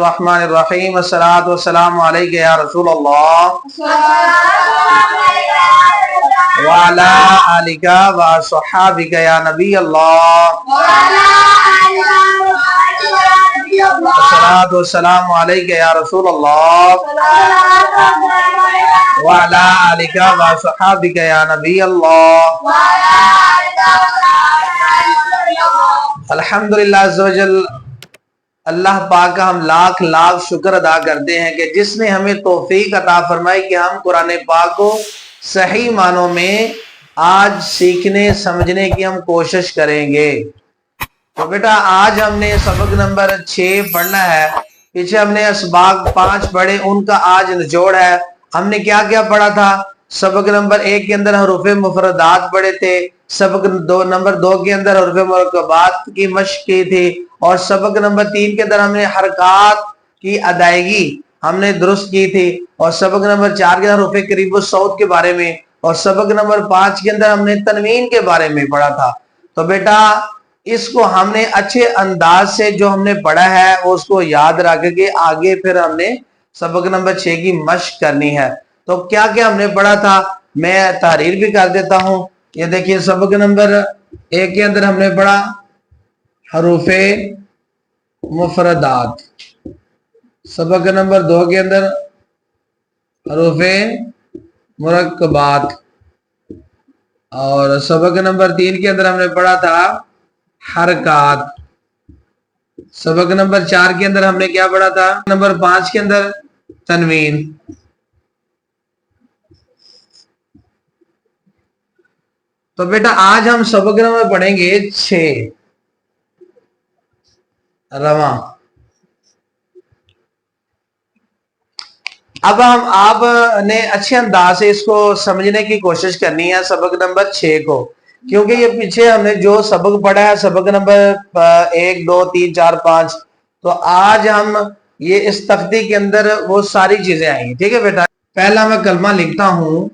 बिस्मिल्लाहिर्रहमानिर्रहीम अस्सलातु वस्सलामु अलैका या रसूल अल्लाह व अला आलिका व अस्हाबिका या नबी अल्लाह अस्सलातु वस्सलामु अलैका या रसूल अल्लाह व अला आलिका व अस्हाबिका या नबी अल्लाह। अल्हम्दुलिल्लाह अज़्ज़ा वजल, अल्लाह पाक का हम लाख लाख शुक्र अदा करते हैं कि जिसने हमें तौफीक अता फरमाई कि हम कुरान पाक को सही मानों में आज सीखने समझने की हम कोशिश करेंगे। तो बेटा आज हमने सबक नंबर 6 पढ़ना है। पीछे हमने असबाग 5 पढ़े, उनका आज निचोड़ है। हमने क्या क्या पढ़ा था? सबक नंबर 1 के अंदर हरूफ मुफरदात पढ़े थे, सबक नंबर 2 के अंदर हरूफ मुरक्कबात की मश्क की थी, और सबक नंबर 3 के अंदर हमने हरकात की अदायगी हमने दुरुस्त की थी, और सबक नंबर 4 के अंदर हरूफ करीब सौत के बारे में, और सबक नंबर 5 के अंदर हमने तनवीन के बारे में पढ़ा था। तो बेटा इसको हमने अच्छे अंदाज से जो हमने पढ़ा है उसको याद रख के आगे फिर हमने सबक नंबर 6 की मश्क करनी है। तो क्या क्या हमने पढ़ा था मैं तहरीर भी कर देता हूं। ये देखिए सबक नंबर 1 के अंदर हमने पढ़ा हरूफे मुफरदात, सबक नंबर 2 के अंदर हरूफे मुरक्कबात, और सबक नंबर 3 के अंदर हमने पढ़ा था हरकात। सबक नंबर 4 के अंदर हमने क्या पढ़ा था? नंबर 5 के अंदर तनवीन। तो बेटा आज हम सबक नंबर पढ़ेंगे 6 रवा। अब हम आपने अच्छे अंदाज से इसको समझने की कोशिश करनी है सबक नंबर 6 को, क्योंकि ये पीछे हमने जो सबक पढ़ा है सबक नंबर 1 2 3 4 5, तो आज हम ये इस तख्ती के अंदर वो सारी चीजें आएंगी। ठीक है बेटा, पहला मैं कलमा लिखता हूं,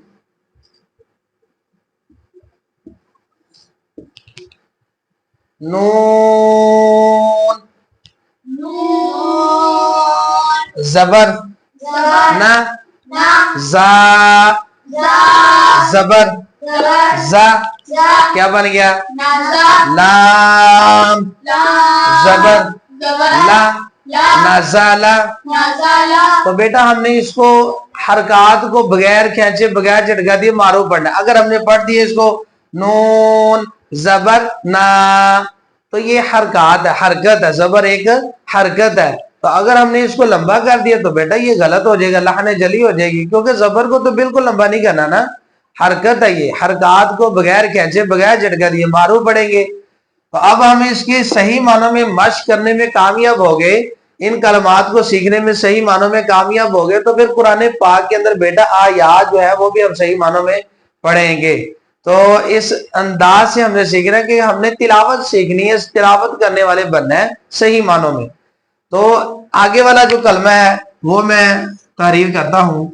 नून जबर ना, जा जबर जा, क्या बन गया? लाम जबर ला, नज़ाला। तो बेटा हमने इसको हरकात को बगैर खींचे बगैर झटका दिए मारूफ पढ़ना। अगर हमने पढ़ दिए इसको नून जबर ना, तो ये हरकत है, हरकत है, जबर एक हरकत है। तो अगर हमने इसको लंबा कर दिया तो बेटा ये गलत हो जाएगा, लहने जली हो जाएगी, क्योंकि जबर को तो बिल्कुल लंबा नहीं करना ना, हरकत है ये। हरकत को बगैर खींचे बगैर झटका दिए मारूफ पढ़ेंगे। तो अब हम इसके सही मानों में मश्क करने में कामयाब हो गए, इन कलमात को सीखने में सही मानों में कामयाब हो गए, तो फिर कुरान पाक के अंदर बेटा आयात जो है वो भी हम सही मानों में पढ़ेंगे। तो इस अंदाज से हमने सीखना है कि हमने तिलावत सीखनी है, तिलावत करने वाले बनना है सही मानों में। तो आगे वाला जो कलमा है वो मैं तहरीर करता हूं।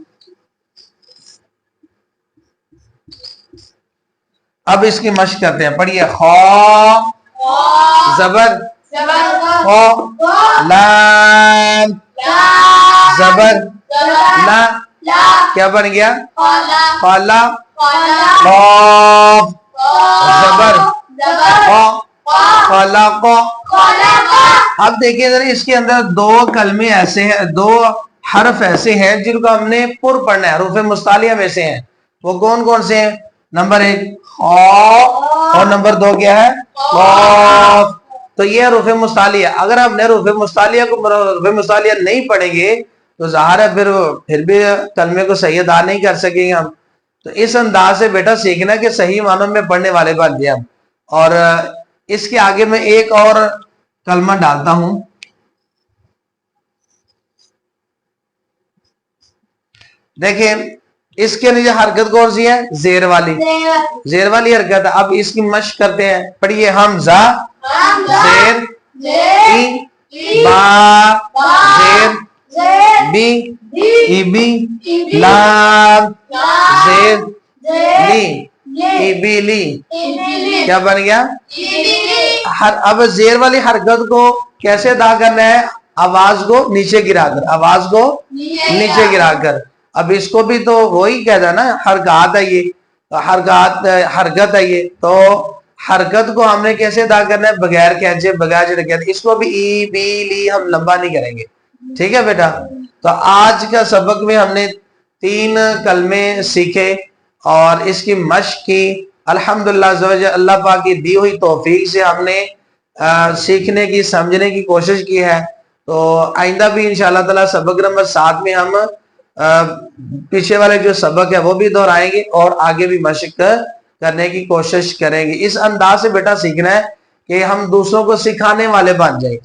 अब इसकी मश्क करते हैं, पढ़िए। खौ जबर खौ, लाम जबर ला, क्या बन गया? फाला, खौफ जबर खौफ। अब देखिए जरा इसके अंदर 2 कलमे ऐसे हैं, 2 हरफ ऐसे हैं जिनको हमने पुर पढ़ना है, हरूफ मुस्तालिया में से हैं। वो कौन कौन से हैं? नंबर 1 खौ, और नंबर 2 क्या है? खौफ। तो ये हरूफ मुस्तालिया। अगर हमने हरूफ मुस्तालिया को हरूफ मुस्तालिया नहीं पढ़ेंगे तो ज़ाहिर है फिर भी कलमे को सही अदा नहीं कर सकेंगे हम। तो इस अंदाज से बेटा सीखना कि सही मानों में पढ़ने वाले बन जाए हम। और इसके आगे मैं एक और कलमा डालता हूं, देखिए इसके नीचे हरकत कौन सी है? जेर वाली, जेर वाली हरकत है। अब इसकी मश्क करते हैं, पढ़िए। हमजा जेर ई बा जेर बी इबी लाम जेर ली इबीली, क्या बन गया? अब जेर वाली हरकत को कैसे अदा करना है? आवाज को नीचे गिरा कर, आवाज को नीचे गिरा कर। अब इसको भी तो वही कहता है ना, हरकत है ये, हरकत है ये, तो हरकत को हमने कैसे अदा करना है, बगैर कैचे, बगैर झटके। इसको भी ई बी ली हम लंबा नहीं करेंगे, ठीक है बेटा। तो आज का सबक में हमने 3 कलमे सीखे और इसकी मश्क की। अल्हम्दुलिल्लाह अल्लाह पाक की दी हुई तौफीक से हमने सीखने की, समझने की कोशिश की है। तो आइंदा भी इंशाअल्लाह ताला सबक नंबर 7 में हम पीछे वाले जो सबक है वो भी दोहराएंगे और आगे भी मश्क करने की कोशिश करेंगे। इस अंदाज से बेटा सीखना है कि हम दूसरों को सिखाने वाले बन जाए।